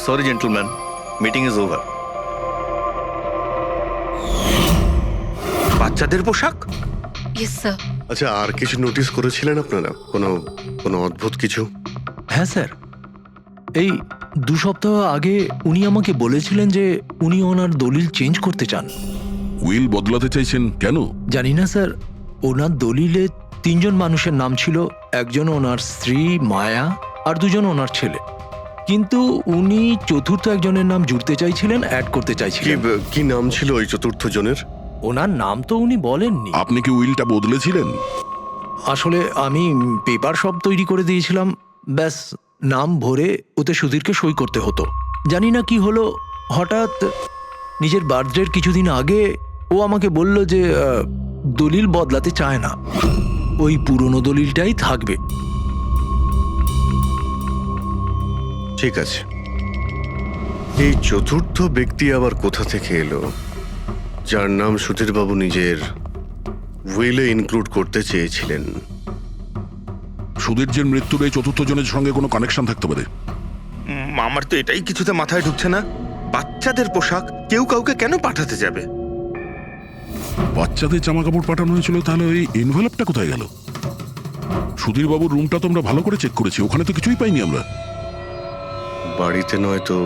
Sorry gentleman, meeting is over. বাচ্চাদের পোশাক? Yes sir. আচ্ছা, আর কিছু নোটিস করেছিলেন আপনারা? কোনো কোনো অদ্ভুত কিছু? হ্যাঁ স্যার, এই 2 সপ্তাহ আগে উনি আমাকে বলেছিলেন যে উনি ওনার দলিল চেঞ্জ করতে চান। উইল বদলাতে চাইছেন কেন? জানি না স্যার, ওনার দলিলে 3 জন মানুষের নাম ছিল, একজন ওনার স্ত্রী মায়া আর 2 জন ওনার ছেলে, কিন্তু উনি চতুর্থ একজনের নাম জুড়তে চাইছিলেন, অ্যাড করতে কি চাইছিলেন। কি নাম ছিল ওই চতুর্থ জনের? ওনার নাম তো উনি বলেননি। আপনি কি উইলটা বদলেছিলেন? আসলে আমি পেপার সব তৈরি করে দিয়েছিলাম, ব্যাস নাম ভরে ওতে সুধীরকে সই করতে হতো। জানি না কি হলো, হঠাৎ নিজের বার্থডের কিছুদিন আগে ও আমাকে বলল যে দলিল বদলাতে চায় না, ওই পুরনো দলিলটাই থাকবে। ঠিক আছে, এই চতুর্থ ব্যক্তি আবার কোথা থেকে এলো, যার নাম সুধীরবাবু নিজের উইলে ইনক্লুড করতে চেয়েছিলেন? সুধীরজির মৃত্যুর এই চতুর্থ জনের সঙ্গে কোনো কানেকশন থাকতে পারে। আমার তো এটাই কিছুতে মাথায় ঢুকছে না। বাচ্চাদের পোশাক কেউ কাউকে কেন পাঠাতে যাবে? বাচ্চাদের জামা কাপড় পাঠানো হয়েছিল, তাহলে ওই এনভেলপটা কোথায় গেল? সুধীরবাবুর রুমটা তো আমরা ভালো করে চেক করেছি, ওখানে তো কিছুই পাইনি আমরা। বাড়িতে নয় তো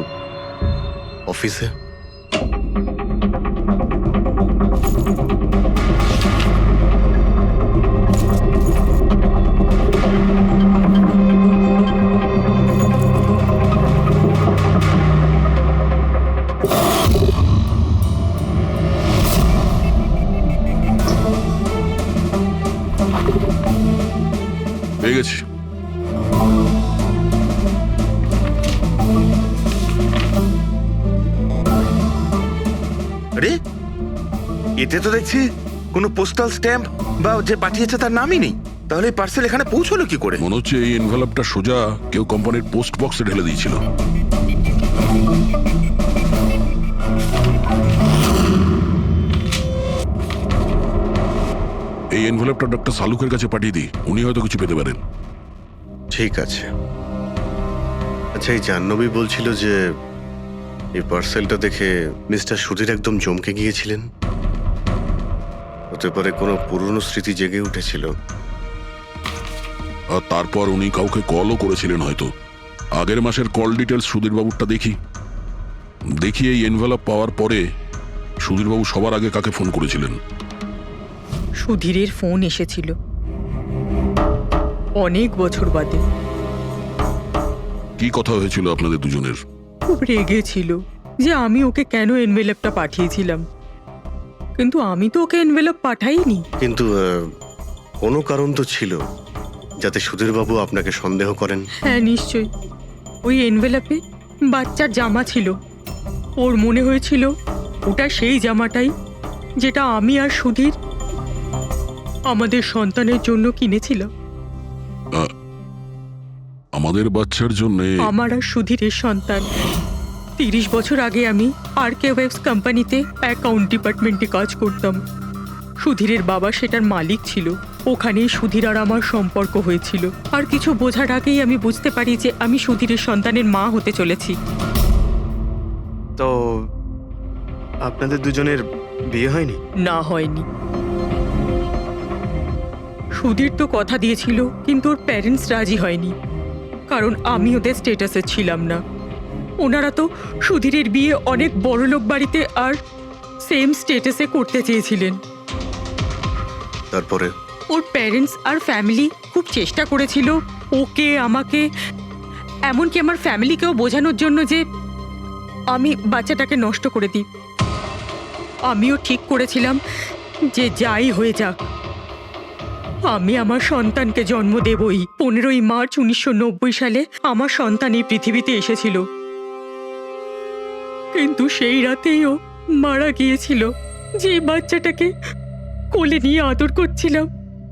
অফিসে? পেয়ে গেছি। আরে, এতে তো দেখছি কোনো পোস্টাল স্ট্যাম্প বা যে পাঠিয়েছে তার নামই নেই। তাহলে পার্সেল এখানে পৌঁছলো কি করে? মনে হচ্ছে এই এনভেলপটা সোজা কেউ কোম্পানির পোস্ট বক্সে ঢেলে দিয়েছিল। এই এনভেলপটা ডক্টর সালুকের কাছে পাঠিয়ে দিই, উনি হয়তো কিছু পেতে পারেন। ঠিক আছে। আচ্ছা, এই জাহ্নবী বলছিল যে এই পার্সেলটা দেখে মিস্টার সুধীর একদম চমকে গিয়েছিলেন। হতে পারে কোনো পুরনো স্মৃতি জেগে উঠেছিল। আর তারপর উনি কাউকে কলও করেছিলেন হয়তো। আগের মাসের কল ডিটেলস সুধীরবাবুরটা দেখি এই এনভেলপ পাওয়ার পরে সুধীরবাবু সবার আগে কাকে ফোন করেছিলেন? সুধীরের ফোন এসেছিল অনেক বছর বাদে। কি কথা হয়েছিল আপনাদের দুজনের? খুব রেগেছিল যে আমি ওকে কেন এনভেলপটা পাঠিয়েছিলাম, কিন্তু আমি তো ওকে এনভেলপ পাঠাইনি। কিন্তু কোনো কারণ তো ছিল যাতে সুধীরবাবু আপনাকে সন্দেহ করেন। হ্যাঁ নিশ্চয়ই, ওই এনভেলপে বাচ্চার জামা ছিল। ওর মনে হয়েছিল ওটা সেই জামাটাই যেটা আমি আর সুধীর আমাদের সন্তানের জন্য কিনেছিলাম। আমাদের বাচ্চার জন্য? আমার আর সুধীরের সন্তান। 30 বছর আগে আমি আরকে ওয়েবস কোম্পানিতে অ্যাকাউন্ট ডিপার্টমেন্টে কাজ করতাম। সুধীরের বাবা সেটার মালিক ছিল। ওখানেই সুধীর আর আমার সম্পর্ক হয়েছিল। আর কিছু বোঝার আগেই আমি বুঝতে পারি যে আমি সুধীরের সন্তানের মা হতে চলেছি। তো আপনাদের দুজনের বিয়ে হয়নি? না, হয়নি। সুধীর তো কথা দিয়েছিল, কিন্তু ওর প্যারেন্টস রাজি হয়নি, কারণ আমি ওদের স্টেটাসে ছিলাম না। ওনারা তো সুধীরের বিয়ে অনেক বড়লোক বাড়িতে আর সেম স্টেটাসে করতে চেয়েছিলেন। তারপরে ওর প্যারেন্টস আর ফ্যামিলি খুব চেষ্টা করেছিল ওকে, আমাকে, এমনকি আমার ফ্যামিলিকেও বোঝানোর জন্য যে আমি বাচ্চাটাকে নষ্ট করে দিই। আমিও ঠিক করেছিলাম যে যাই হয়ে যাক আমি আমার সন্তানকে জন্ম দেবই। 15ই মার্চ 1990 সালে আমার সন্তান এই পৃথিবীতে এসেছিল, কিন্তু সেই রাতেই ও মারা গিয়েছিল। যে বাচ্চাটাকে কোলে নিয়ে আদর করছিলাম,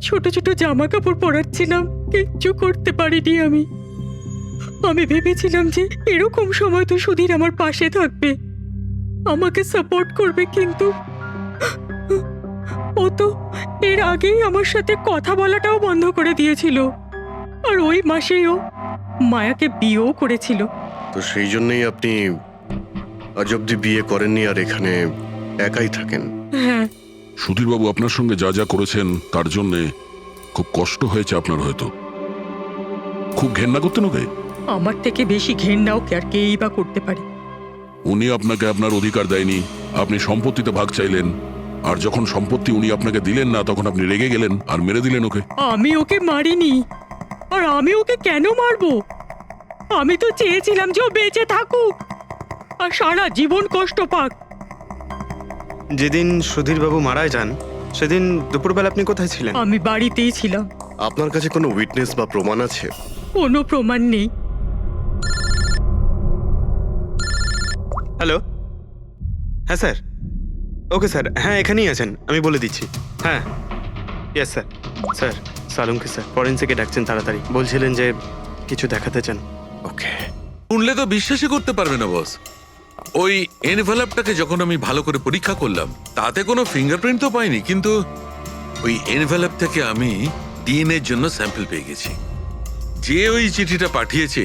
ছোট ছোট জামা কাপড় পরাচ্ছিলাম, কিচ্ছু করতে পারিনি আমি। আমি ভেবেছিলাম যে এরকম সময় তো সুধীর আমার পাশে থাকবে, আমাকে সাপোর্ট করবে, কিন্তু ও তো এর আগেই আমার সাথে কথা বলাটাও বন্ধ করে দিয়েছিল। আর ওই মাসেই ও মায়াকে বিয়েও করেছিল। তো সেই জন্যই আপনি আজ অব্দি বিয়ে করেননি আর এখানে একাই থাকেন। হ্যাঁ, সুধীরবাবু আপনার সঙ্গে যা যা করেছেন তার জন্যে খুব কষ্ট হয়েছে আপনার হয়তো। খুব ঘেন্না করতেন ওকে? আমার থেকে বেশি ঘেন্নাও কে আর কেই বা করতে পারে। উনি আপনাকে আপনার অধিকার দেয়নি, আপনি সম্পত্তিতে ভাগ চাইলেন, আর যখন সম্পত্তি উনি আপনাকে দিলেন না তখন আপনি রেগে গেলেন আর মেরে দিলেন ওকে। আমি ওকে মারিনি, আর আমি ওকে কেন মারবো? আমি তো চেয়েছিলাম যে ও বেঁচে থাকুক আর সারা জীবন কষ্ট পাক। যেদিন সুধীরবাবু মারা যান সেদিন দুপুরবেলা আপনি কোথায় ছিলেন? আমি বাড়িতেই ছিলাম। আপনার কাছে কোনো উইটনেস বা প্রমাণ আছে? কোনো প্রমাণ নেই। হ্যালো, হ্যাঁ স্যার। ওকে স্যার, হ্যাঁ এখানেই আছেন, আমি বলে দিচ্ছি। হ্যাঁ, ইয়েস স্যার। স্যার সালুমকে স্যার ফরেন্সিকে ডাকছেন তাড়াতাড়ি, বলছিলেন যে কিছু দেখাতে চান। ওকে। শুনলে তো বিশ্বাসই করতে পারবে না বস। ওই এনভেলপটাকে যখন আমি ভালো করে পরীক্ষা করলাম তাতে কোনো ফিঙ্গারপ্রিন্ট তো পাইনি, কিন্তু ওই এনভেলপ থেকে আমি ডিএনএর জন্য স্যাম্পল পেয়ে গেছি। যে ওই চিঠিটা পাঠিয়েছে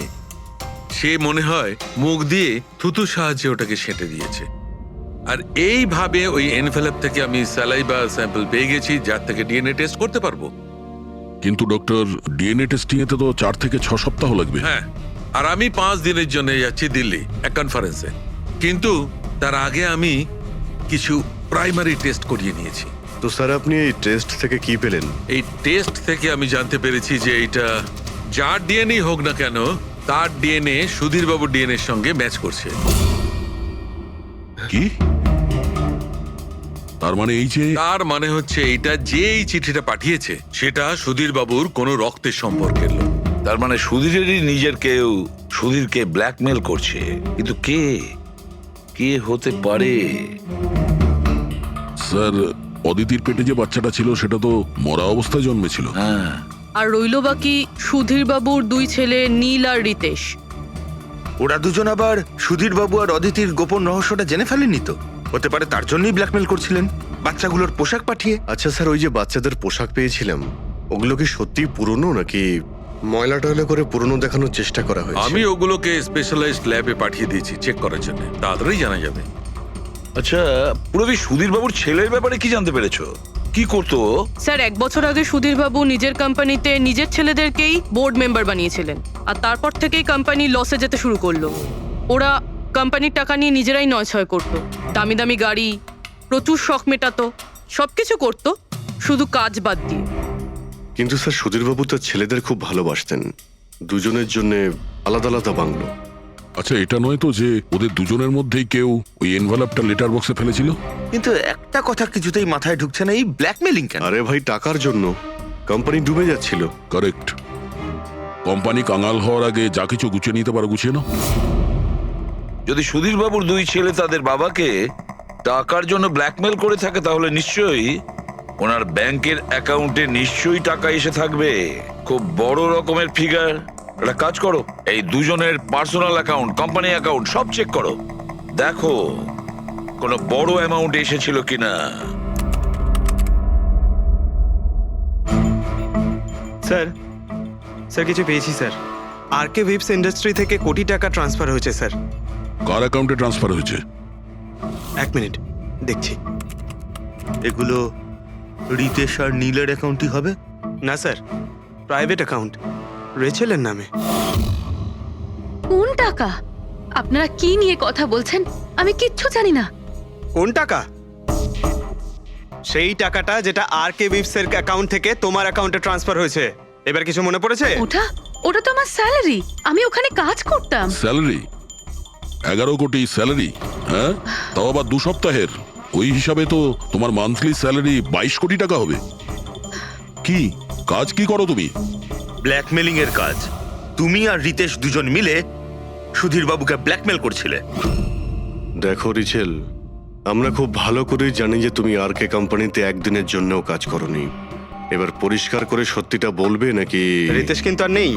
সে মনে হয় মুখ দিয়ে থুতুর সাহায্যে ওটাকে সেঁটে দিয়েছে। আর এইভাবে ওই এনভেলপ থেকে আমি স্যালাইভা স্যাম্পল পেয়ে গেছি যার থেকে ডিএনএ টেস্ট করতে পারবো। কিন্তু ডক্টর, ডিএনএ টেস্টিং এতে তো 4 থেকে 6 সপ্তাহ লাগবে। হ্যাঁ, আর আমি 5 দিনের জন্য যাচ্ছি দিল্লি এক কনফারেন্সে, কিন্তু তার আগে আমি কিছু প্রাইমারি টেস্ট করিয়ে নিয়েছি। তো স্যার আপনি এই টেস্ট থেকে কি পেলেন? এই টেস্ট থেকে আমি জানতে পেরেছি যে এটা যার ডিএনএ হোক না কেন তার ডিএনএ সুধীরবাবুর ডিএনএ এর সঙ্গে ম্যাচ করছে। কি? তার মানে এই যে তার মানে হচ্ছে এইটা যে এই চিঠিটা পাঠিয়েছে সেটা সুধীরবাবুর কোনো রক্তের সম্পর্কের লোক। তার মানে সুধীরেরই নিজের কেউ সুধীরকে ব্ল্যাকমেল করছে, কিন্তু কে কে হতে পারে? স্যার, অদিতির পেটে যে বাচ্চাটা ছিল সেটা তো মরা অবস্থায় জন্মেছিল। হ্যাঁ, আর রইল বাকি সুধীরবাবুর 2 ছেলে নীল আর রিতেশ। ওরা দুজন আবার সুধীর বাবু আর অদিতির গোপন রহস্যটা জেনে ফেলেননি তো? হতে পারে তার জন্যই ব্ল্যাকমেল করছিলেন, বাচ্চাগুলোর পোশাক পাঠিয়ে। আচ্ছা স্যার, ওই যে বাচ্চাদের পোশাক পেয়েছিলাম ওগুলো কি সত্যি পুরনো নাকি ময়লা টয়লা করে পুরনো দেখানোর চেষ্টা করা হয়েছে? আমি ওগুলোকে স্পেশালাইজড ল্যাবে পাঠিয়ে দিয়েছি চেক করার জন্য, তাড়াতাড়ি জানা যাবে। আচ্ছা পুরবি সুধীর বাবুর ছেলের ব্যাপারে কি জানতে পেরেছো? কি করতো ও? স্যার 1 বছর আগে সুধীরবাবু নিজের কোম্পানিতে নিজের ছেলেদেরকেই বোর্ড মেম্বার বানিয়েছিলেন, আর তারপর থেকেই কোম্পানি লসে যেতে শুরু করলো। ওরা কোম্পানির টাকা নিয়ে নিজেরাই নয়ছয় করতো, দামি দামি গাড়ি, প্রচুর শখ মেটাতো, সবকিছু করতো শুধু কাজ বাদ দিয়ে। কিন্তু স্যার সুধীরবাবু তার ছেলেদের খুব ভালোবাসতেন, দুজনের জন্য আলাদা আলাদা বাংলো। আচ্ছা, এটা নয় তো যে ওদের দুজনের মধ্যেই কেউ ওই এনভেলপটা লেটার বক্সে ফেলেছিল? কিন্তু একটা কথা কিছুতেই মাথায় ঢুকছে না, এই ব্ল্যাকমেলিং কেন? আরে ভাই, টাকার জন্য। কোম্পানি ডুবে যাচ্ছিল। কারেক্ট। কোম্পানি কাঙাল হওয়ার আগে যা কিছু গুছিয়ে নিতে পারো গুছিয়ে নাও। যদি সুধীর বাবুর 2 ছেলে তাদের বাবাকে টাকার জন্য ব্ল্যাকমেল করে থাকে তাহলে নিশ্চয়ই ওনার ব্যাংকের অ্যাকাউন্টে নিশ্চয়ই টাকা এসে থাকবে, খুব বড় রকমের ফিগার। একটা কাজ করো, এই দুজনের পার্সোনাল অ্যাকাউন্ট, কোম্পানি অ্যাকাউন্ট সব চেক করো, দেখো কোনো বড় অ্যামাউন্ট এসেছিল কিনা। স্যার, স্যার কিছু পেয়েছি স্যার। আরকে উইপস ইন্ডাস্ট্রি থেকে কোটি টাকা ট্রান্সফার হয়েছে স্যার। কার অ্যাকাউন্টে ট্রান্সফার হয়েছে? 1 মিনিট দেখছি। এগুলো রিতেশ আর নীলের অ্যাকাউন্টই হবে? না স্যার, প্রাইভেট অ্যাকাউন্ট, রেচেলের নামে। কোন টাকা? আপনারা কি নিয়ে কথা বলছেন? আমি কিচ্ছু জানি না। কোন টাকা? সেই টাকাটা যেটা আরকে উইপস এর অ্যাকাউন্ট থেকে তোমার অ্যাকাউন্টে ট্রান্সফার হয়েছে। এবার কিছু মনে পড়েছে? ওটা তো আমার স্যালারি, আমি ওখানে কাজ করতাম। স্যালারি? 11 কোটি স্যালারি? হ্যাঁ, তাও আবার 2 সপ্তাহের। ওই হিসাবে তো তোমার মান্থলি স্যালারি 22 কোটি টাকা হবে। কি কাজ কি করো তুমি? ব্ল্যাকমেলিং এর কাজ। তুমি আর রিতেশ দুজন মিলে সুধীর বাবুকে ব্ল্যাকমেল করছিলে। দেখো রিচেল, আমরা খুব ভালো করেই জানি যে তুমি আরকে কোম্পানিতে একদিনের জন্যও কাজ করনি। এবার পরিষ্কার করে সত্যিটা বলবে নাকি? রিতেশ কিন্তু আর নেই,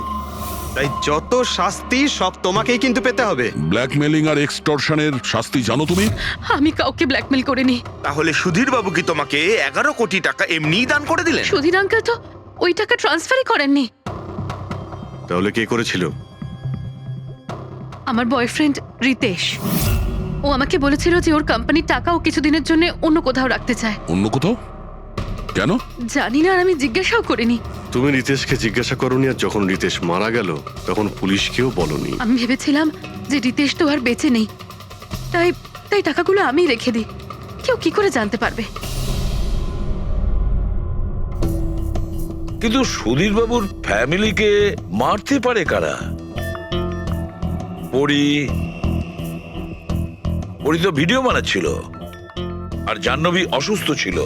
তাই যত শাস্তি সব তোমাকেই কিন্তু পেতে হবে। ব্ল্যাকমেলিং আর এক্সটর্শনের শাস্তি জানো তুমি? আমি কাউকে ব্ল্যাকমেল করিনি। তাহলে সুধীর বাবু কি তোমাকে 11 কোটি টাকা এমনিই দান করে দিলেন? সুধীর আঙ্কেল তো ওই টাকা ট্রান্সফারই করেননি। তাহলে কে করেছিল? আমার বয়ফ্রেন্ড রিতেশ। ও আমাকে বলেছিল যে ওর কোম্পানির টাকা ও কিছুদিনের জন্য অন্য কোথাও রাখতে চায়। অন্য কোথাও? কেন? জানি না, আর আমি জিজ্ঞাসাও করিনি। তুমি রিতেশকে জিজ্ঞাসা করোনি, আর যখন রিতেশ মারা গেল তখন পুলিশকেও বলনি। আমি ভেবেছিলাম যে রিতেশ তো আর বেঁচে নেই, তাই তাই টাকাগুলো আমি রেখে দিই। কেউ কি করে জানতে পারবে? কিন্তু সুধীর বাবুর ফ্যামিলিকে মারতে পারে কারা? পরি তো ভিডিও বানাচ্ছিল, আর জাহ্নবী অসুস্থ ছিল,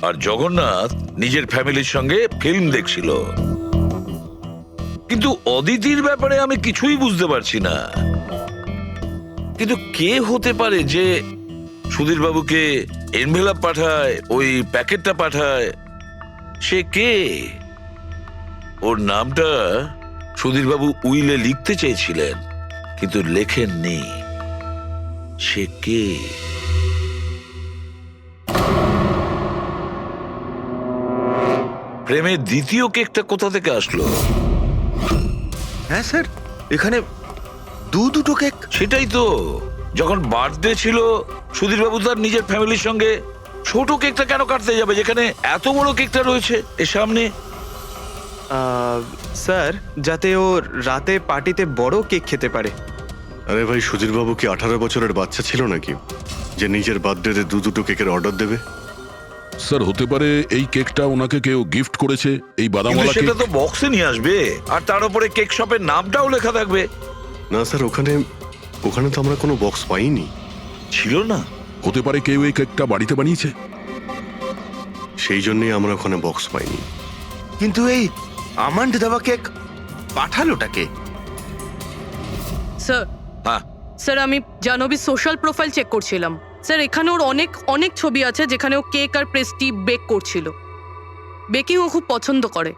আর জগন্নাথ নিজের ফ্যামিলির সঙ্গে ফিল্ম দেখছিল। কিন্তু অদিতির ব্যাপারে আমি কিছুই বুঝতে পারছি না। কিন্তু কে হতে পারে যে সুধীর বাবুকে এনভেলপ পাঠায়, ওই প্যাকেটটা পাঠায়? সে কে? ওর নামটা সুধীর বাবু উইলে লিখতে চেয়েছিলেন, কিন্তু লেখেননি। সে কে? প্রেমের দ্বিতীয় কেকটা কোথা থেকে আসলো? হ্যাঁ স্যার, এখানে দুটো কেক। সেটাই তো, যখন বার্থডে ছিল সুধীর বাবু তার নিজের ফ্যামিলির সঙ্গে, ছোট কেকটা কেন কাটতে যাবে যেখানে এত বড় কেকটা রয়েছে এর সামনে? স্যার, যাতে ও রাতে পার্টিতে বড় কেক খেতে পারে। আরে ভাই, সুধীর বাবু কি 18 বছরের বাচ্চা ছিল নাকি যে নিজের বার্থডেতে দুটো কেকের অর্ডার দেবে? স্যার, হতে পারে এই কেকটা ওনাকে কেউ গিফট করেছে, এই কিন্তু বাদামওয়ালা কেক। সেটা তো বক্সে নিয়ে আসবে, আর তার উপরে কেক শপের নামটাও লেখা থাকবে। না স্যার, ওখানে তো আমরা কোনো বক্স পাইনি। ছিল না? হতে পারে কেউ এই কেকটা বাড়িতে বানিয়েছে, সেই জন্যই আমরা ওখানে বক্স পাইনি। কিন্তু এই আমন্ড দেওয়া কেক পাঠালোটাকে? স্যার, হ্যাঁ, স্যার আমি জাহ্নবীর সোশ্যাল প্রোফাইল চেক করছিলাম। স্যার, এখানে ওর অনেক অনেক ছবি আছে যেখানে ও কেক আর পেস্ট্রি বেক করছিল। বেকিং ও খুব পছন্দ করে।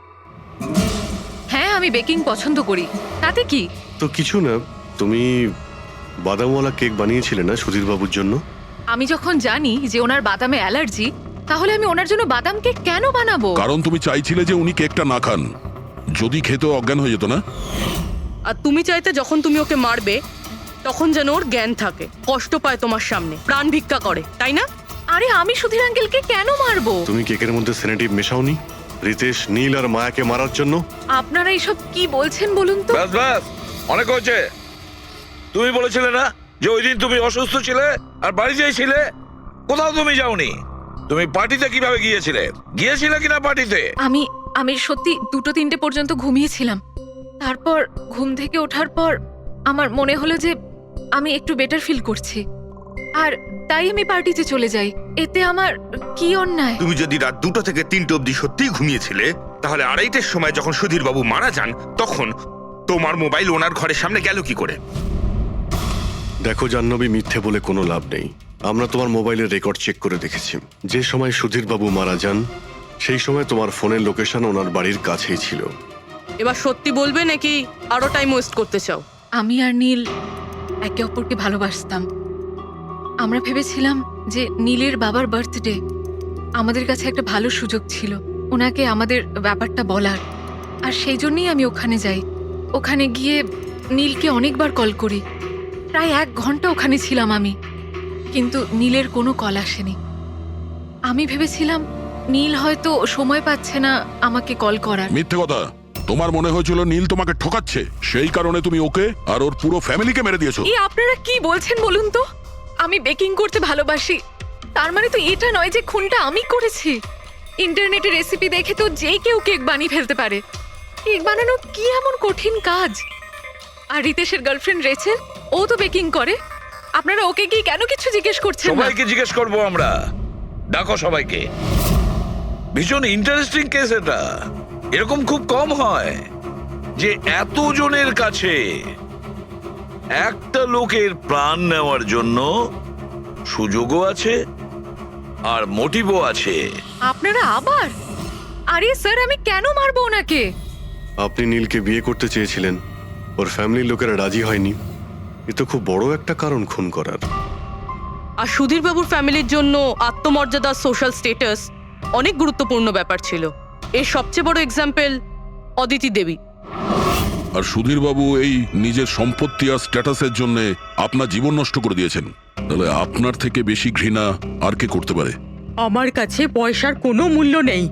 হ্যাঁ, আমি বেকিং পছন্দ করি, তাতে কি? তো কিছু না, তুমি বাদামওয়ালা কেক বানিয়েছিলে না সুধীর বাবুর জন্য? আমি যখন জানি যে ওনার বাদামে অ্যালার্জি, তাহলে আমি ওনার জন্য বাদাম কেক কেন বানাবো? কারণ তুমি চাইছিলে যে উনি কেকটা না খান, যদি খেত অজ্ঞান হয়ে যেত না? আর তুমি চাইতে যখন তুমি ওকে মারবে তখন যেন ওর জ্ঞান থাকে, কষ্ট পায় তোমার সামনে, প্রাণ ভিক্ষা করে, তাই না? আরে আমি সুধীর আঙ্কেলকে কেন মারবো? তুমি কেকের মধ্যে সেনেটিভ মেশাওনি রিতেশ, নীল আর মায়াকে মারার জন্য? আপনারা এইসব কি বলছেন বলুন তো? ব্যাস ব্যাস, অনেক হয়েছে। তুমি বলেছিলে না যে ওই দিন তুমি অসুস্থ ছিলে আর বাড়িতেই ছিলে? কোথাও তুমি যাওনি। তুমি পার্টিতে কিভাবে গিয়েছিলে কিনা পার্টিতে? আমি সত্যি 2-3টে পর্যন্ত ঘুমিয়েছিলাম। তারপর ঘুম থেকে ওঠার পর আমার মনে হলো যে আমি একটু বেটার ফিল করছি, আর তাই আমি পার্টিতে চলে যাই। এতে আমার কি অন্যায়? তুমি যদি রাত 2টো থেকে 3টে অবধি সত্যিই ঘুমিয়েছিলে, তাহলে 2:30টার সময় যখন সুধীর বাবু মারা যান তখন তোমার মোবাইল ওনার ঘরের সামনে গেল কি করে? দেখো জাহ্নবী, মিথ্যে বলে কোনো লাভ নেই। আমরা তোমার মোবাইলের রেকর্ড চেক করে দেখেছি। যে সময় সুধীর বাবু মারা যান সেই সময় তোমার ফোনের লোকেশন ওনার বাড়ির কাছেই ছিল। এবার সত্যি বলবে নাকি আরো টাইম ওয়েস্ট করতে চাও? আমি আর নীল একে অপরকে ভালোবাসতাম। আমরা ভেবেছিলাম যে নীলের বাবার বার্থডে আমাদের কাছে একটা ভালো সুযোগ ছিল ওনাকে আমাদের ব্যাপারটা বলার, আর সেই জন্যই আমি ওখানে যাই। ওখানে গিয়ে নীলকে অনেকবার কল করি, প্রায় 1 ঘন্টা ওখানে ছিলাম আমি, কিন্তু নীলের কোনো কল আসেনি। আমি ভেবেছিলাম নীল হয়তো সময় পাচ্ছে না আমাকে কল করার। মিথ্যে কথা। তোমার মনে হয়েছিল নীল তোমাকে ঠকাচ্ছে, সেই কারণে তুমি ওকে আর ওর পুরো ফ্যামিলিকে মেরে দিয়েছো। এই আপনারা কি বলছেন বলুন তো? আমি বেকিং করতে ভালোবাসি, তার মানে তো এটা নয় যে খুনটা আমি করেছি। ইন্টারনেটে রেসিপি দেখে তো যে কেউ কেক বানিয়ে ফেলতে পারে। কেক বানানো কি এমন কঠিন কাজ? আর রিতেশের গার্লফ্রেন্ড রেচেল, ও তো বেকিং করে। আপনারা ওকে কি কেন কিছু জিজ্ঞেস করছেন না? সবাইকে জিজ্ঞেস করবো আমরা। ডাকো সবাইকে। ভীষণ ইন্টারেস্টিং কেস এটা। এরকম খুব কম হয় যে এতজনের কাছে একটা লোকের প্রাণ নেওয়ার জন্য সুযোগও আছে আর মোটিভও আছে। আপনারা আবার? আরে স্যার, আমি কেন মারবো ওনাকে? আপনি নীলকে বিয়ে করতে চেয়েছিলেন, ওর ফ্যামিলির লোকেরা রাজি হয়নি। এ তো খুব বড় একটা কারণ খুন করার। আর সুধীর বাবুর ফ্যামিলির জন্য আত্মমর্যাদা, সোশ্যাল স্ট্যাটাস অনেক গুরুত্বপূর্ণ ব্যাপার ছিল। এর সবচেয়ে বড় এক্সাম্পল অদিতি দেবী। আর সুধীর বাবু এই নিজের সম্পত্তি আর স্ট্যাটাসের জন্য আপনার জীবন নষ্ট করে দিয়েছেন, তাহলে আপনার থেকে বেশি ঘৃণা আর কে করতে পারে? আমার কাছে পয়সার কোনো মূল্য নেই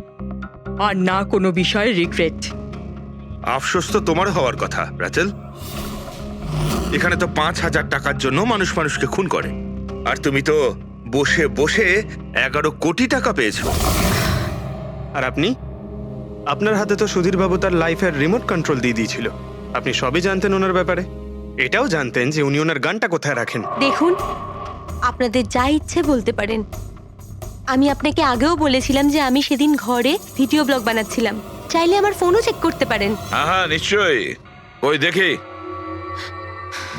আর না কোনো বিষয়ে রিগ্রেট। আফসোস তো তোমার হওয়ার কথা রাচেল। এখানে তো 5,000 টাকার জন্য মানুষ মানুষকে খুন করে, আর তুমি তো বসে বসে 11 কোটি টাকা পেয়েছো। আর আপনি, আপনার হাতে তো সুধীর বাবু তার লাইফের রিমোট কন্ট্রোল দিয়ে দিয়েছিল। আপনি সবই জানতেন ওনার ব্যাপারে, এটাও জানতেন যে উনি ওনার গানটা কোথায় রাখেন। দেখুন, আপনাদের যা ইচ্ছে বলতে পারেন। আমি আপনাকে আগেও বলেছিলাম যে আমি সেদিন ঘরে ভিডিও ব্লগ বানাচ্ছিলাম, চাইলে আমার ফোনও চেক করতে পারেন। হ্যাঁ হ্যাঁ নিশ্চয়ই, ওই দেখি।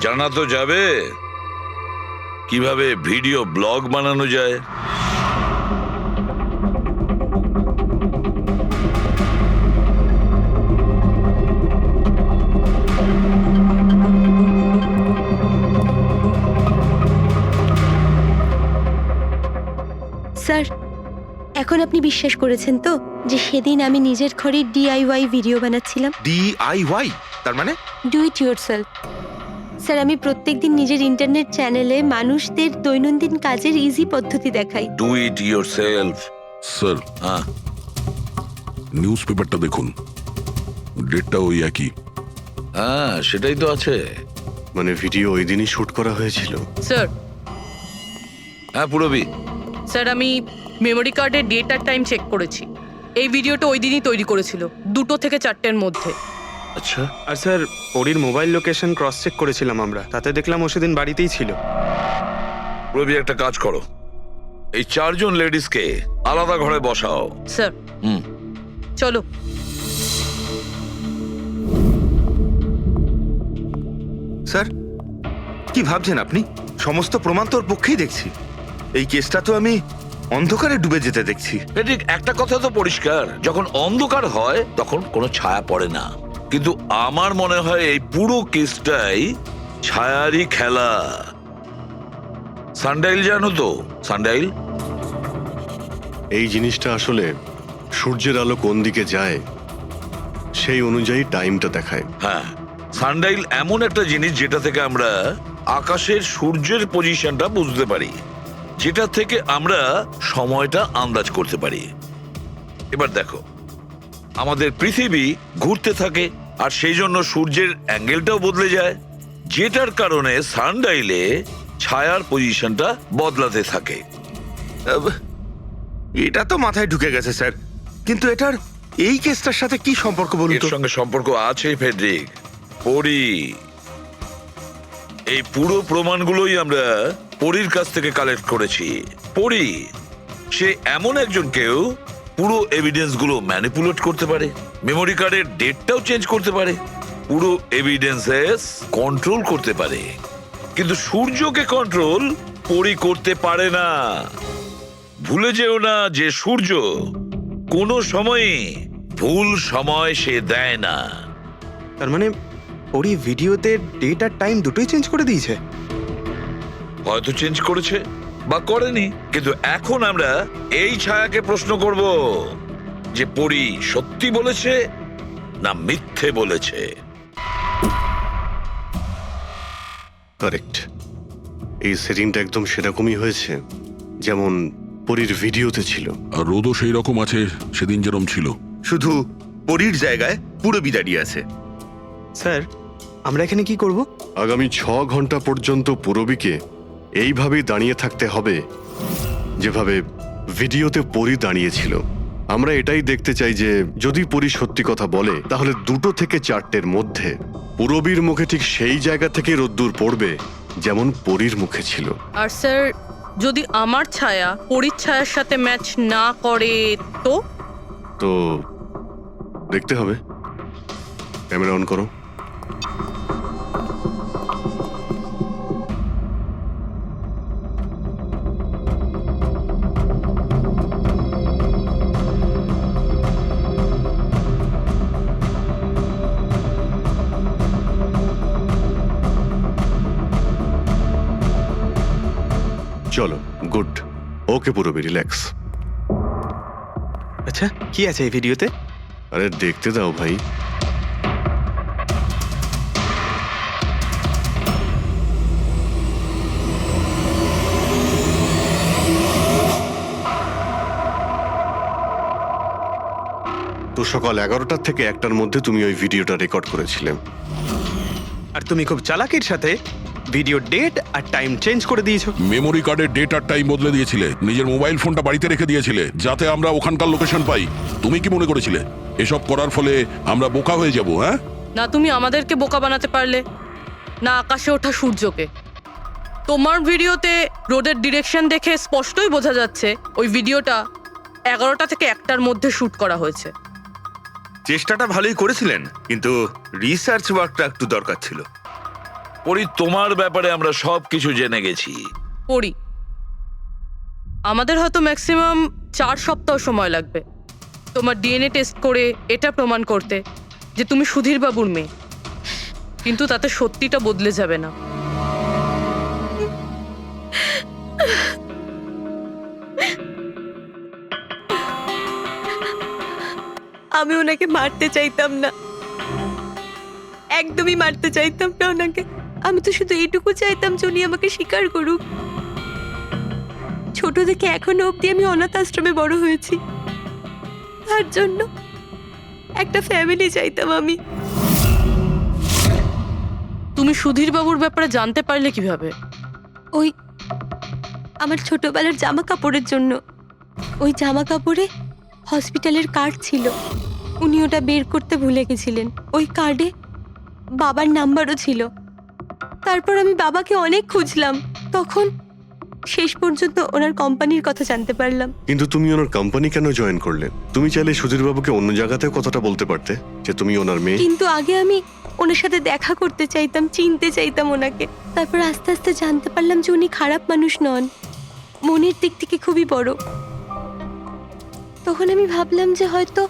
জানা তো যাবে কিভাবে ভিডিও ব্লগ বানানো যায়। স্যার, এখন আপনি বিশ্বাস করেছেন তো যে সেদিন আমি নিজের ঘরে DIY ভিডিও বানাচ্ছিলাম? DIY তার মানে? Do it yourself. স্যার, আমি প্রত্যেকদিন নিজের ইন্টারনেট চ্যানেলে মানুষদের দৈনন্দিন কাজের ইজি পদ্ধতি দেখাই। Do it yourself. স্যার, হ্যাঁ, নিউজ পেপারটা দেখুন, ডেটটা ওই একই। হ্যাঁ সেটাই তো আছে। মানে ভিডিও ওই দিনই শুট করা হয়েছিল? স্যার, হ্যাঁ পুরবি। স্যার আমি মেমোরি কার্ডের ডেট আর টাইম চেক করেছি। এই ভিডিওটা ওই দিনই তৈরি করেছিল, 2টো থেকে 4টের মধ্যে। আচ্ছা, আর স্যার, ওরির মোবাইল লোকেশন ক্রস চেক করেছিলাম আমরা, তাতে দেখলাম ও সেদিন বাড়িতেই ছিল। পুরবি একটা কাজ করো, এই 4 জন লেডিসকে আলাদা ঘরে বসাও। স্যার, হুম, চলো। স্যার, কি ভাবছেন আপনি? সমস্ত প্রমাণ তোর পক্ষেই দেখছি। এই কেসটা তো আমি অন্ধকারে ডুবে যেতে দেখছি। ঠিক একটা কথা তো পরিষ্কার, যখন অন্ধকার হয় তখন কোনো ছায়া পড়ে না, কিন্তু আমার মনে হয় এই পুরো কেসটাই ছায়ারই খেলা। সানডাইল জানো তো? সানডাইল এই জিনিসটা আসলে সূর্যের আলো কোন দিকে যায় সেই অনুযায়ী টাইমটা দেখায়। হ্যাঁ, সানডাইল এমন একটা জিনিস যেটা থেকে আমরা আকাশের সূর্যের পজিশনটা বুঝতে পারি, যেটা থেকে আমরা সময়টা আন্দাজ করতে পারি। এবার দেখো, আমাদের পৃথিবী ঘুরতে থাকে আর সেই জন্য সূর্যের অ্যাঙ্গেলটাও বদলে যায়, যেটার কারণে সানডাইলে ছায়ার পজিশনটা বদলাতে থাকে। এটা তো মাথায় ঢুকে গেছে স্যার, কিন্তু এটার এই কেসটার সাথে কি সম্পর্ক বলুন এর তো? সঙ্গে সম্পর্ক আছে ফেডরিক। পরি, এই পুরো প্রমাণগুলোই আমরা পরীর কাছ থেকে কালেক্ট করেছি। পরি সে এমন একজন কেউ পুরো এভিডেন্স গুলো ম্যানিপুলেট করতে পারে, মেমোরি কার্ডের ডেটটাও চেঞ্জ করতে পারে, পুরো এভিডেন্সেস কন্ট্রোল করতে পারে, কিন্তু সূর্যকে কন্ট্রোল পরি করতে পারে না। ভুলে যেও না যে সূর্য কোনো সময়ই ভুল সময় সে দেয় না। তার মানে ওরি ভিডিওতে ডেট আর টাইম দুটোই চেঞ্জ করে দিয়েছে? হয়তো চেঞ্জ করেছে বা করেনি, কিন্তু এখন আমরা এই ছায়াকে প্রশ্ন করব যে পরি সত্যি বলেছে না মিথ্যে বলেছে। কারেক্ট, এই সেটিংটা একদম সেরকমই হয়েছে যেমন পরীর ভিডিওতে ছিল। আর রোদও সেই রকম আছে সেদিন যেরকম ছিল। শুধু পরীর জায়গায় পুরবি দাঁড়িয়ে আছে। স্যার, আমরা এখানে কি করব? আগামী 6 ঘন্টা পর্যন্ত পুরবীকে এইভাবেই দাঁড়িয়ে থাকতে হবে যেভাবে ভিডিওতে পরী দাঁড়িয়েছিল। আমরা এটাই দেখতে চাই যে যদি পরী সত্যি কথা বলে তাহলে 2টো থেকে 4টের মধ্যে পুরবীর মুখে ঠিক সেই জায়গা থেকে রোদ্দুর পড়বে যেমন পরীর মুখে ছিল। আর স্যার, যদি আমার ছায়া পরীর ছায়ার সাথে ম্যাচ না করে তো? তো দেখতে হবে। ক্যামেরা অন করো। চলো, গুড। ওকে পুরবী, রিল্যাক্স। আচ্ছা, কি আছে এই ভিডিওতে? আরে দেখতে দাও ভাই। তো সকাল 11টা থেকে 1টার মধ্যে তুমি ওই ভিডিওটা রেকর্ড করেছিলে। আর তুমি খুব চালাকির সাথে ভিডিও ডেট আর টাইম চেঞ্জ করে দিয়েছো। মেমোরি কার্ডের ডেট আর টাইম বদলে দিয়েছিলে, নিজের মোবাইল ফোনটা বাড়িতে রেখে দিয়েছিলে যাতে আমরা ওখানকার লোকেশন পাই। তুমি কি মনে করেছিলে এসব করার ফলে আমরা বোকা হয়ে যাব? হ্যাঁ, না তুমি আমাদেরকে বোকা বানাতে পারলে, না আকাশে ওঠা সূর্যকে। তোমার ভিডিওতে রোডের ডিরেকশন দেখে স্পষ্টই বোঝা যাচ্ছে ওই ভিডিওটা 11টা থেকে 1টার মধ্যে শুট করা হয়েছে। চেষ্টাটা ভালোই করেছিলেন, কিন্তু রিসার্চ ওয়ার্কটা একটু দরকার ছিল। পরি, তোমার ব্যাপারে আমরা সব কিছু জেনে গেছি। পড়ি, আমাদের হয়তো ম্যাক্সিমাম 4 সপ্তাহ সময় লাগবে তোমার ডিএনএ টেস্ট করে এটা প্রমাণ করতে যে তুমি সুধীর বাবুর মেয়ে, কিন্তু তাতে সত্যিটা বদলে যাবে না। আমি ওনাকে মারতে চাইতাম না, একদমই মারতে চাইতাম না ওনাকে। আমি তো শুধু এইটুকু চাইতাম যে উনি আমাকে স্বীকার করুক। ছোট থেকে এখনো অবধি আমি অনাথ আশ্রমে বড় হয়েছি, তার জন্য একটা ফ্যামিলি চাইতাম আমি। তুমি সুধীর বাবুর ব্যাপারে জানতে পারলে কিভাবে? ওই আমার ছোটবেলার জামা কাপড়ের জন্য। ওই জামা কাপড়ে হসপিটালের কার্ড ছিল, উনি ওটা বের করতে ভুলে গেছিলেন। ওই কার্ডে বাবার নাম্বারও ছিল। তারপর আমি বাবাকে অনেক খুঁজলাম, তখন শেষ পর্যন্ত ওনার কোম্পানির কথা জানতে পারলাম। কিন্তু তুমি ওনার কোম্পানি কেন জয়েন করলে? তুমি চাইলে সুধীরবাবুকে অন্য জায়গাতেও কথাটা বলতে পারতে যে তুমি ওনার মেয়ে। কিন্তু আগে আমি ওনার সাথে দেখা করতে চাইতাম, চিনতে চাইতাম ওনাকে। তারপর আস্তে আস্তে জানতে পারলাম যে উনি খারাপ মানুষ নন, মনের দিক থেকে খুবই বড়। তখন আমি ভাবলাম যে হয়তো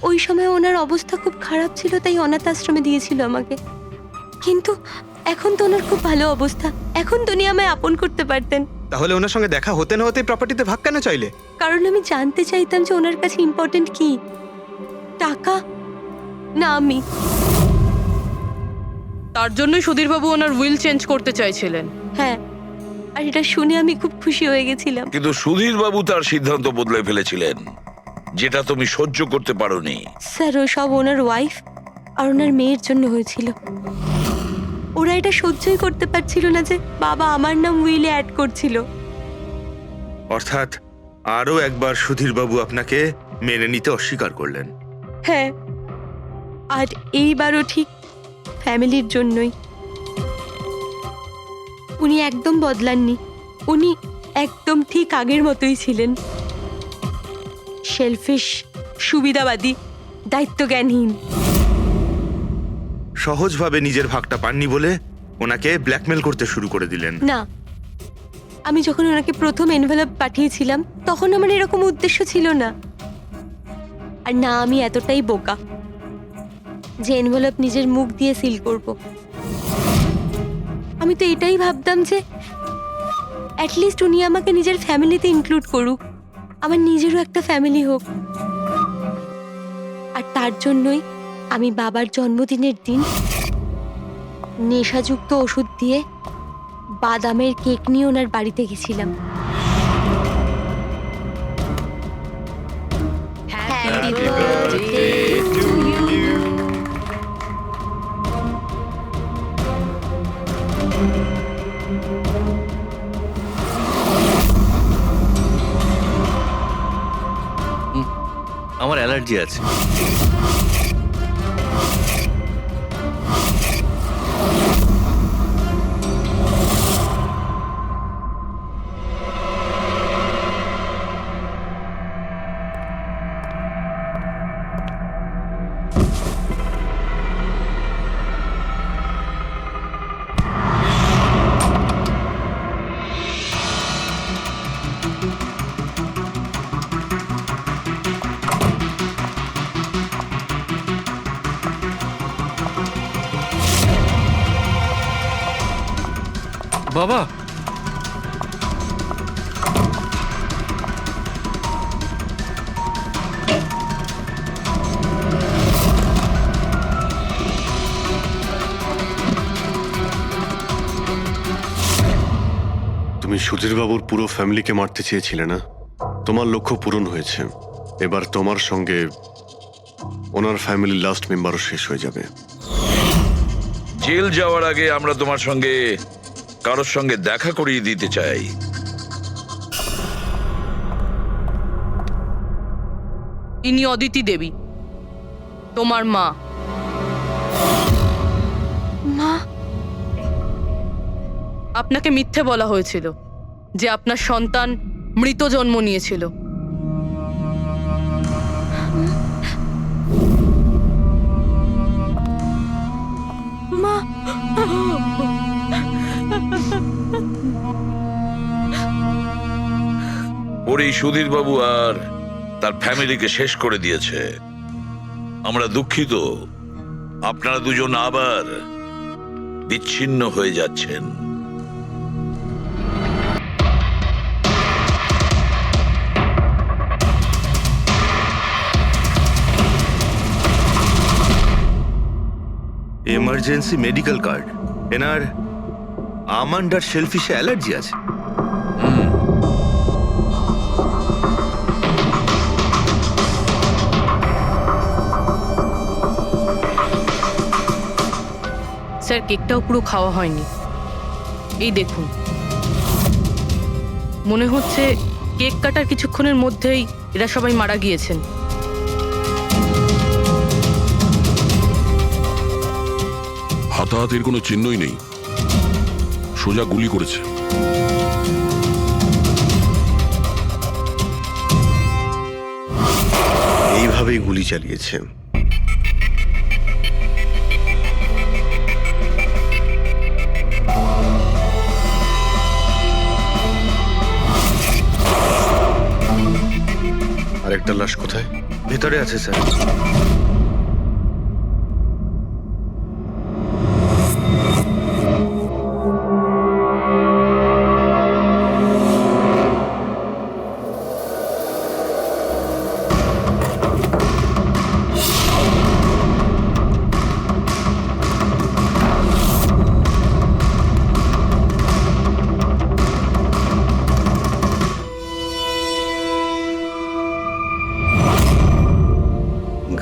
ওই সময় ওনার অবস্থা খুব খারাপ ছিল, তাই অনাথ আশ্রমে দিয়েছিল আমাকে। কিন্তু এখন তো ওনার খুব ভালো অবস্থা, এখন তো উনি আমায় আপন করতে পারতেন। তাহলে ওনার সঙ্গে দেখা হতে না হতে প্রপার্টিতে ভাগ কেন চাইলে? কারণ আমি জানতে চাইতাম যে ওনার কাছে ইম্পর্টেন্ট কি, টাকা না আমি। তার জন্যই সুধীর বাবু ওনার উইল চেঞ্জ করতে চাইছিলেন। হ্যাঁ, আর এটা শুনে আমি খুব খুশি হয়ে গেছিলাম। কিন্তু সুধীর বাবু তার সিদ্ধান্ত বদলে ফেলেছিলেন, যেটা তুমি সহ্য করতে পারোনি। স্যার, ও সব ওনার ওয়াইফ আর ওনার মেয়ের জন্য হয়েছিল। ওরা এটা সহ্যই করতে পারছিল না যে বাবা আমার নাম উইলে অ্যাড করছিল। অর্থাৎ আরও একবার সুধীরবাবু আপনাকে মেনে নিতে অস্বীকার করলেন। হ্যাঁ, আর এইবারও ঠিক ফ্যামিলির জন্যই। উনি একদম বদলাননি, উনি একদম ঠিক আগের মতোই ছিলেন। সেলফিশ, সুবিধাবাদী, দায়িত্বজ্ঞানহীন। সহজভাবে নিজের ভাগটা পাননি বলে ওনাকে ব্ল্যাকমেল করতে শুরু করে দিলেন। না, আমি যখন ওনাকে প্রথম এনভেলপ পাঠিয়েছিলাম তখন আমার এরকম উদ্দেশ্য ছিল না। আর না আমি এতটাই বোকা যে এনভেলপ নিজের মুখ দিয়ে সিল করব। আমি তো এটাই ভাবতাম যে অ্যাটলিস্ট উনি আমাকে নিজের ফ্যামিলিতে ইনক্লুড করুক, আমার নিজেরও একটা ফ্যামিলি হোক। আর তার জন্যই আমি বাবার জন্মদিনের দিন নেশাযুক্ত ওষুধ দিয়ে বাদামের কেক নিয়ে ওনার বাড়িতে গেছিলাম। Happy birthday to you. আমার অ্যালার্জি আছে। বাবা, তুমি সুধীরবাবুর পুরো ফ্যামিলিকে মারতে চেয়েছিলে না? তোমার লক্ষ্য পূরণ হয়েছে। এবার তোমার সঙ্গে ওনার ফ্যামিলির লাস্ট মেম্বারও শেষ হয়ে যাবে। জেল যাওয়ার আগে আমরা তোমার সঙ্গে কারোর সঙ্গে দেখা করিয়ে দিতে চাই। ইনি অদিতি দেবী, তোমার মা। মা, আপনাকে মিথ্যে বলা হয়েছিল যে আপনার সন্তান মৃত জন্ম নিয়েছিল। মা, ওর এই সুধীর বাবু আর তার ফ্যামিলিকে শেষ করে দিয়েছে। আমরা দুঃখিত, আপনারা দুজন আবার বিচ্ছিন্ন হয়ে যাচ্ছেন। Emergency medical card. এনার আমন্ড আর শেলফিশে অ্যালার্জি আছে। স্যার, কেকটাও পুরো খাওয়া হয়নি। এই দেখুন, মনে হচ্ছে কেক কাটার কিছুক্ষণের মধ্যেই এরা সবাই মারা গিয়েছেন। হাতাহাতির কোনো চিহ্নই নেই, সোজা গুলি করেছে। এইভাবেই গুলি চালিয়েছে। আরেকটা লাশ কোথায়? ভেতরে আছে স্যার।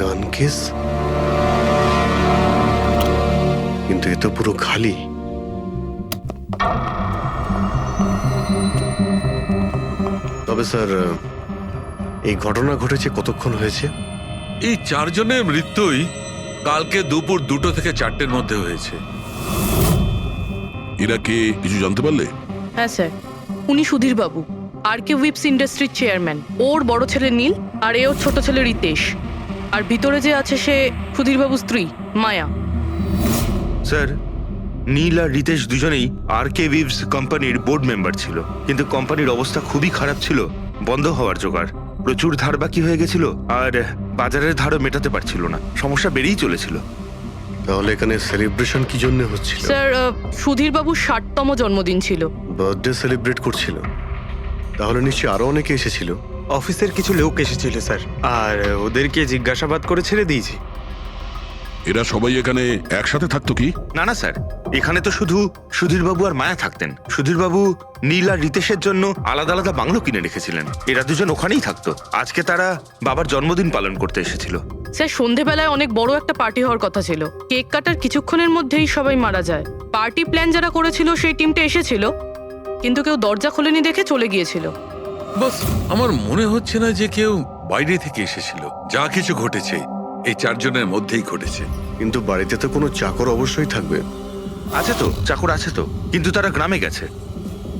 গান কেস, কিন্তু এ তো পুরো খালি। তবে স্যার, এই ঘটনা ঘটেছে কতক্ষণ হয়েছে? এই চারজনের মৃত্যুই কালকে দুপুর 2টো থেকে 4টের মধ্যে হয়েছে। এরা কে কিছু জানতে পারলে? হ্যাঁ স্যার, উনি সুধীর বাবু, আর কে উইপস ইন্ডাস্ট্রির চেয়ারম্যান। ওর বড় ছেলে নীল, আর এ ওর ছোট ছেলে রিতেশ। আর ভিতরে যে আছে সে সুধীর বাবুর স্ত্রী মায়া। স্যার, নীল আর রিতেশ দুজনেই আর কে উইভস কোম্পানির বোর্ড মেম্বার ছিল, কিন্তু কোম্পানির অবস্থা খুবই খারাপ ছিল, বন্ধ হওয়ার জোগাড়। প্রচুর ধার বাকি হয়ে গেছিল, আর বাজারের ধারও মেটাতে পারছিল না, সমস্যা বেড়েই চলেছিল। তাহলে এখানে সেলিব্রেশন কি জন্য হচ্ছিল? স্যার, সুধীর বাবুর 60তম জন্মদিন ছিল। বার্থডে সেলিব্রেট করছিল? তাহলে নিশ্চয়ই আরো অনেকে এসেছিল। অফিসের কিছু লোক এসেছিল স্যার, আর ওদেরকে জিজ্ঞাসাবাদ করে ছেড়ে দিয়েছি। এরা সবাই এখানে একসাথে থাকতো কি? না না স্যার, এখানে তো শুধু সুধীরবাবু আর মায়া থাকতেন। সুধীরবাবু নীল আর রিতেশের জন্য আলাদা আলাদা বাংলো কিনে রেখেছিলেন, এরা দুজন ওখানেই থাকতো। আজকে তারা বাবার জন্মদিন পালন করতে এসেছিল। স্যার, সন্ধেবেলায় অনেক বড় একটা পার্টি হওয়ার কথা ছিল। কেক কাটার কিছুক্ষণের মধ্যেই সবাই মারা যায়। পার্টি প্ল্যান যারা করেছিল সেই টিমটা এসেছিল, কিন্তু কেউ দরজা খোলেনি দেখে চলে গিয়েছিল। বস, আমার মনে হচ্ছে না যে কেউ বাইরে থেকে এসেছিল। যা কিছু ঘটেছে এই চারজনের মধ্যেই ঘটেছে। কিন্তু বাড়িতে তো কোনো চাকর অবশ্যই থাকবে। আছে তো, চাকর আছে তো, কিন্তু তারা গ্রামে গেছে।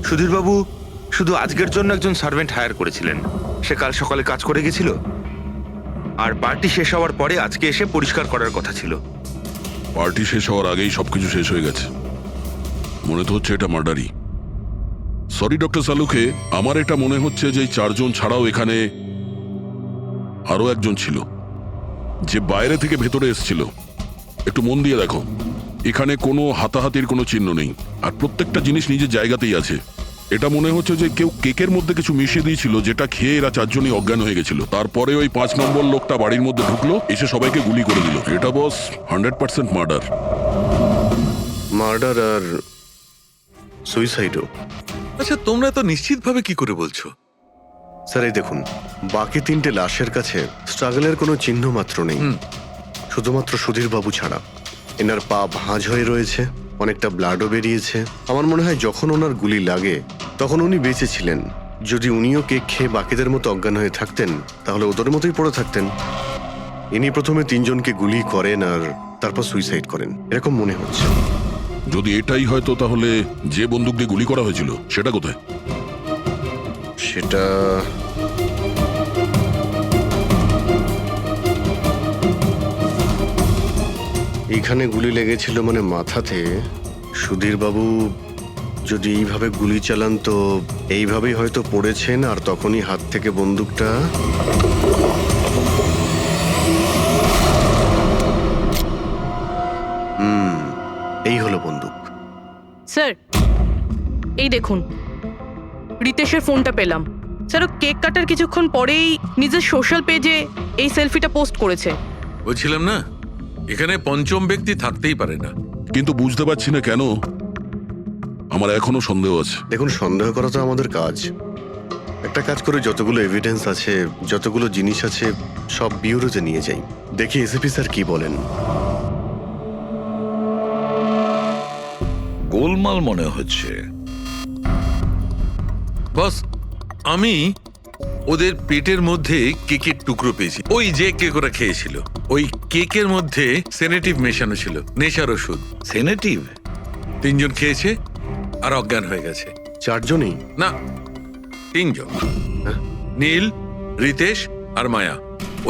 সুধীরবাবু শুধু আজকের জন্য একজন সার্ভেন্ট হায়ার করেছিলেন, সে কাল সকালে কাজ করে গেছিল, আর পার্টি শেষ হওয়ার পরে আজকে এসে পরিষ্কার করার কথা ছিল। পার্টি শেষ হওয়ার আগেই সবকিছু শেষ হয়ে গেছে। মনে তো হচ্ছে এটা মার্ডারই। সরি ডক্টর সালুকে, আমার এটা মনে হচ্ছে যে এই চারজন ছাড়াও এখানে আরো একজন ছিল, যে বাইরে থেকে ভেতরে এসেছিল। একটু মন দিয়ে দেখো, এখানে কোনো হাতাহাতির কোনো চিহ্ন নেই, আর প্রত্যেকটা জিনিস নিজের জায়গাতেই আছে। এটা মনে হচ্ছে যে কেউ কেকের মধ্যে কিছু মিশিয়ে দিয়েছিল, যেটা খেয়ে এরা চারজনই অজ্ঞান হয়ে গেছিল। তারপরে ওই 5 নম্বর লোকটা বাড়ির মধ্যে ঢুকলো, এসে সবাইকে গুলি করে দিল। এটা বস 100% মার্ডার। মার্ডার আর সুইসাইডও। আচ্ছা, তোমরা তো নিশ্চিতভাবে কি করে বলছো? স্যার এই দেখুন, বাকি 3টে লাশের কাছে স্ট্রাগলের কোনো চিহ্ন মাত্র নেই, শুধুমাত্র সুধীর বাবু ছাড়া। এনার পা ভাঁজ হয়ে রয়েছে, অনেকটা ব্লাডও বেরিয়েছে। আমার মনে হয় যখন ওনার গুলি লাগে তখন উনি বেঁচে ছিলেন। যদি উনিও কেক খেয়ে বাকিদের মতো অজ্ঞান হয়ে থাকতেন তাহলে ওদের মতোই পড়ে থাকতেন। ইনি প্রথমে 3 জনকে গুলি করেন আর তারপর সুইসাইড করেন, এরকম মনে হচ্ছে। যদি এটাই হয়তো তাহলে যে বন্দুক দিয়ে গুলি করা হয়েছিল সেটা কোথায়? সেটা এইখানে গুলি লেগেছিল মানে মাথাতে। সুধীর বাবু যদি এইভাবে গুলি চালান তো এইভাবেই হয়তো পড়েছেন আর তখনই হাত থেকে বন্দুকটা এই হলো বন্দুক। স্যার এই দেখুন, রিতেশের ফোনটা পেলাম। স্যার ও কেক কাটার কিছুক্ষণ পরেই নিজের সোশ্যাল পেজে এই সেলফিটা পোস্ট করেছে। বলছিলাম না, এখানে পঞ্চম ব্যক্তি থাকতেই পারে না। কিন্তু বুঝতে পারছি না কেন, আমার এখনো সন্দেহ আছে। দেখুন, সন্দেহ করা তো আমাদের কাজ। একটা কাজ করে যতগুলো এভিডেন্স আছে, যতগুলো জিনিস আছে, সব বিউরোতে নিয়ে যাই, দেখি এসিপি স্যার কি বলেন। গোলমাল মনে হচ্ছে। বস, আমি ওদের পেটের মধ্যে কেকের টুকরো পেয়েছি, ওই যে কেক ওরা খেয়েছিল। ওই কেকের মধ্যে সেনেটিভ মেশানো ছিল, নেশার ওষুধ। সেনেটিভ? 3 জন খেয়েছে আর অজ্ঞান হয়ে গেছে। 4 জনই? না, 3 জন। নীল, রিতেশ আর মায়া,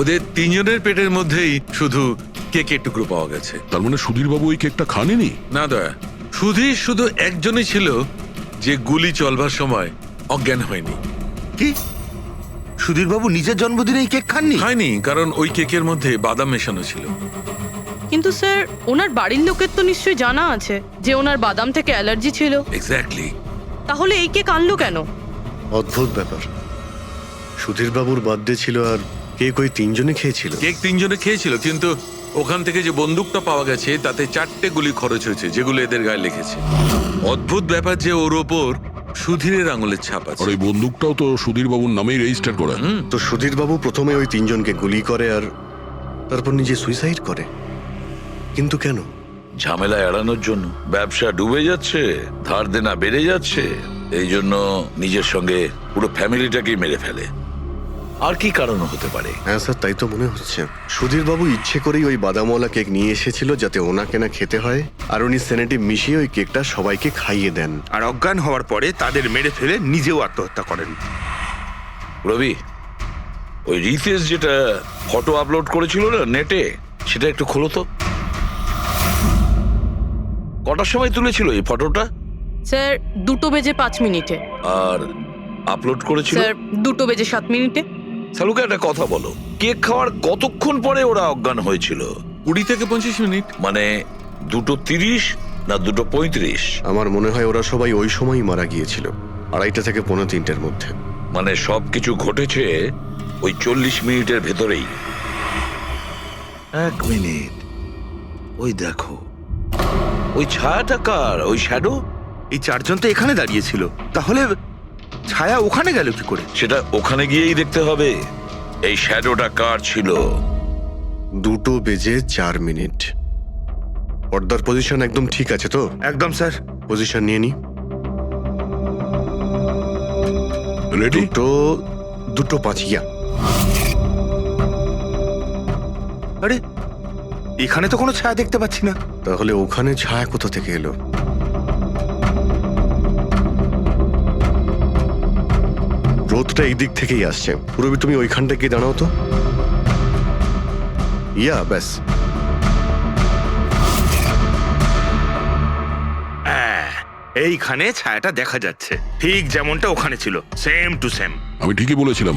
ওদের 3 জনের পেটের মধ্যেই শুধু কেকের টুকরো পাওয়া গেছে। তার মানে সুধীর বাবু ওই কেকটা খাননি? না দয়া, সুধীর শুধু একজনই ছিল যে গুলি চলবার সময় অজ্ঞান হয়নি। কি সুধীর বাবু নিজের জন্মদিনে এই কেক খাননি? হয়নি, কারণ ওই কেকের মধ্যে বাদাম মেশানো ছিল। কিন্তু স্যার ওনার বাড়ির লোকের তো নিশ্চয়ই জানা আছে যে ওনার বাদাম থেকে অ্যালার্জি ছিল। এক্স্যাক্টলি। তাহলে এই কেক আনলো কেন? অদ্ভুত ব্যাপার। সুধীর বাবুর বার্থডে ছিল আর কেক ওই 3 জনে খেয়েছিল। কেক 3 জনে খেয়েছিল, কিন্তু ওখান থেকে যে বন্দুকটা পাওয়া গেছে তাতে 4টে গুলি খরচ হয়েছে, যেগুলো এদের গায়ে লেগেছে। অদ্ভুত ব্যাপার যে ওর ওপর সুধীরের আঙুলের ছাপ আর আছে। ওই বন্দুকটাও তো সুধীর বাবুর নামেই রেজিস্টার করা। তো সুধীর বাবু প্রথমে ওই 3 জনকে গুলি করে আর তারপর নিজে সুইসাইড করে, কিন্তু কেন? ঝামেলা এড়ানোর জন্য। ব্যবসা ডুবে যাচ্ছে, ধার দেনা বেড়ে যাচ্ছে, এই জন্য নিজের সঙ্গে পুরো ফ্যামিলিটাকেই মেরে ফেলে। আর কি কারণ হতে পারে? হ্যাঁ স্যার, তাই তো মনে হচ্ছে। সুধীর বাবু ইচ্ছে করেই ওই বাদামওয়ালা কেক নিয়ে এসেছিল যাতে ওনাকে না খেতে হয়, আর উনি সেনেটিভ মিশিয়ে ওই কেকটা সবাইকে খাইয়ে দেন। আর অজ্ঞান হওয়ার পরে তাদের মেরে ফেলে নিজেও আত্মহত্যা করেন। রবি, ওই রিতেশ যেটা ফটো আপলোড করেছিল না নেটে, সেটা একটু খোলো তো। কটার সময় তুলেছিল এই ফটোটা? স্যার 2:05 আর আপলোড করেছিল? স্যার 2:07। সালুকে একটা কথা বলো, কেক খাওয়ার কতক্ষণ পরে ওরা অজ্ঞান হয়েছিল? 20 থেকে 25 মিনিট। মানে 2:30 না 2:35? আমার মনে হয় ওরা সবাই ওই সময়ই মারা গিয়েছিল, 2:30 থেকে 2:45-এর মধ্যে। মানে সবকিছু ঘটেছে ওই 40 মিনিটের ভেতরেই। 1 মিনিট, ওই দেখো, ওই ছায়াটা কার? ওই শ্যাডো? এই 4 জন তো এখানে দাঁড়িয়েছিল, তাহলে ছায়া ওখানে গেল কি করে? সেটা ওখানে গিয়েই দেখতে হবে। এই শ্যাডোটা কার ছিল? 2:04। পর্দার পজিশন একদম ঠিক আছে তো? একদম স্যার। পজিশন নিয়ে নি। রেডি? 2:05 ইয়া। আরে এখানে তো কোনো ছায়া দেখতে পাচ্ছি না। তাহলে ওখানে ছায়া কোথা থেকে এলো? রোদটা এই দিক থেকেই আসছে। পুরবি, তুমি ওইখানটা গিয়ে দাঁড়াও তো। ইয়া, ব্যাস। এইখানে ছায়াটা দেখা যাচ্ছে, ঠিক যেমনটা ওখানে ছিল, সেম টু সেম। আমি ঠিকই বলেছিলাম,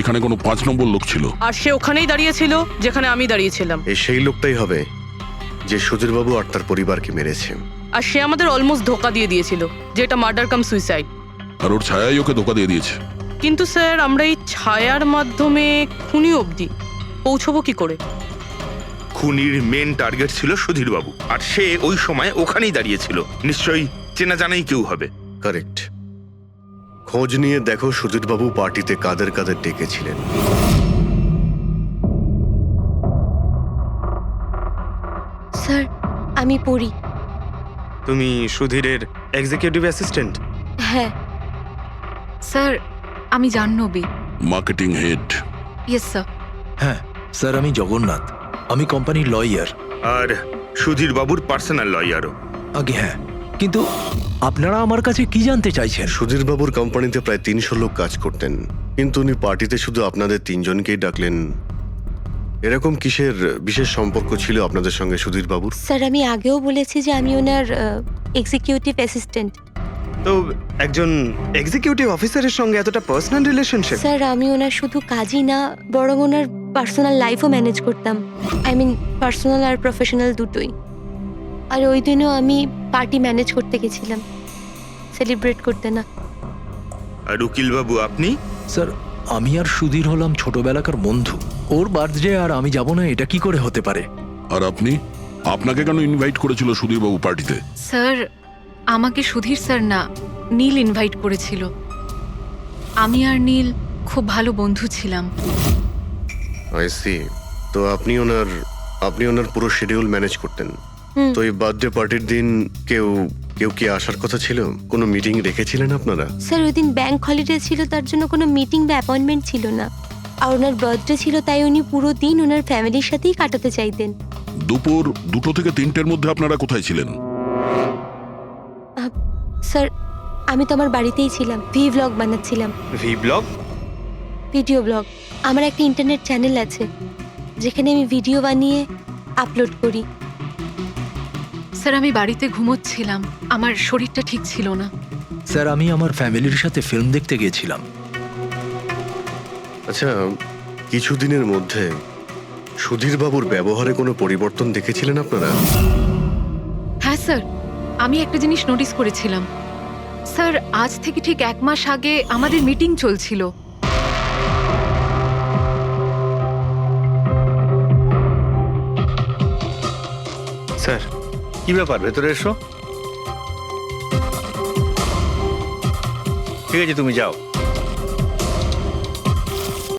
এখানে কোনো 5 নম্বর লোক ছিল। আর সে ওখানেই দাঁড়িয়েছিল যেখানে আমি দাঁড়িয়েছিলাম। এই সেই লোকটাই হবে যে সুধীর বাবু আর তার পরিবারকে মেরেছে। আর সে আমাদের অলমোস্ট ধোকা দিয়ে দিয়েছিল যে এটা মার্ডার কাম সুইসাইড। আর ওর ছায়াই ওকে ধোকা দিয়ে দিয়েছে। কিন্তু স্যার আমরা এই ছায়ার মাধ্যমে খুনি অবধি পৌঁছবো কি করে? খুনির মেন টার্গেট ছিল সুধীর বাবু, আর সে ওই সময় ওখানেই দাঁড়িয়েছিল। নিশ্চয়ই চেনা জানাই কেউ হবে। কারেক্ট। খোঁজ নিয়ে দেখো সুধীরবাবু পার্টিতে কাদের কাদের ডেকেছিলেন। স্যার আমি পড়ি। তুমি সুধীরের এক্সিকিউটিভ অ্যাসিস্ট্যান্ট? হ্যাঁ। স্যার আমি Jahnavi. Marketing head. Yes sir. হ্যাঁ স্যার, আমি জগন্নাথ। আমি কোম্পানির লয়ার। আর সুধীর বাবুর পার্সোনাল লয়ারও। আগে হ্যাঁ, কিন্তু আপনারা আমার কাছে কি জানতে চাইছেন? সুধীরবাবুর কোম্পানিতে প্রায় 300 লোক কাজ করতেন, কিন্তু উনি পার্টিতে শুধু আপনাদের 3জনকেই ডাকলেন। এরকম কিসের বিশেষ সম্পর্ক ছিল আপনাদের সঙ্গে সুধীরবাবুর? স্যার আমি আগেও বলেছি যে আমি ওনার এক্সিকিউটিভ অ্যাসিস্ট্যান্ট। তো একজন এক্সিকিউটিভ অফিসারের সঙ্গে এতটা পার্সোনাল রিলেশনশিপ? স্যার আমি ওনার শুধু কাজই না, বরং ওনার পার্সোনাল লাইফও ম্যানেজ করতাম। আই মিন পার্সোনাল আর প্রফেশনাল দুটোই। আর ওই দিনও আমি পার্টি ম্যানেজ করতে গেছিলাম, সেলিব্রেট করতে না। আর উকিল বাবু আপনি? স্যার আমি আর সুধীর হলাম ছোটবেলাকার বন্ধু। ওর বার্থডে আর আমি যাব না, এটা কি করে হতে পারে? আর আপনি, আপনাকে কেন ইনভাইট করেছিল সুধীরবাবু পার্টিতে? স্যার আমাকে সুধীর স্যার না, নীল ইনভাইট করেছিল। আমি আর নীল খুব ভালো বন্ধু ছিলাম। I see. তো আপনি ওনার পুরো শিডিউল ম্যানেজ করতেন। তো এই বার্থডে পার্টির দিন কেউ কি আসার কথা ছিল? কোনো মিটিং রেখেছিলেন আপনারা? স্যার ওই দিন ব্যাংক হলিডে ছিল, তার জন্য কোনো মিটিং বা অ্যাপয়েন্টমেন্ট ছিল না। আর ওনার বার্থডে ছিল, তাই উনি পুরো দিন ওনার ফ্যামিলির সাথেই কাটাতে চাইতেন। দুপুর 2টো থেকে 3টের মধ্যে আপনারা কোথায় ছিলেন? স্যার আমি তো আমার বাড়িতেই ছিলাম, ভ্লগ বানাচ্ছিলাম। ব্লগ? Video blog. আমার একটা ইন্টারনেট চ্যানেল আছে যেখানে আমি ভিডিও বানিয়ে আপলোড করি। স্যার আমি বাড়িতে ঘুমোচ্ছিলাম, আমার শরীরটা ঠিক ছিল না। স্যার আমি আমার ফ্যামিলির সাথে ফিল্ম দেখতে গিয়েছিলাম। আচ্ছা, কিছুদিনের মধ্যে সুধীরবাবুর ব্যবহারে কোনো পরিবর্তন দেখেছিলেন আপনারা? হ্যাঁ স্যার, আমি একটা জিনিস নোটিস করেছিলাম। স্যার আজ থেকে ঠিক 1 মাস আগে আমাদের মিটিং চলছিল। স্যার কি ব্যাপার, ভেতরে এসো। ঠিক আছে, তুমি যাও।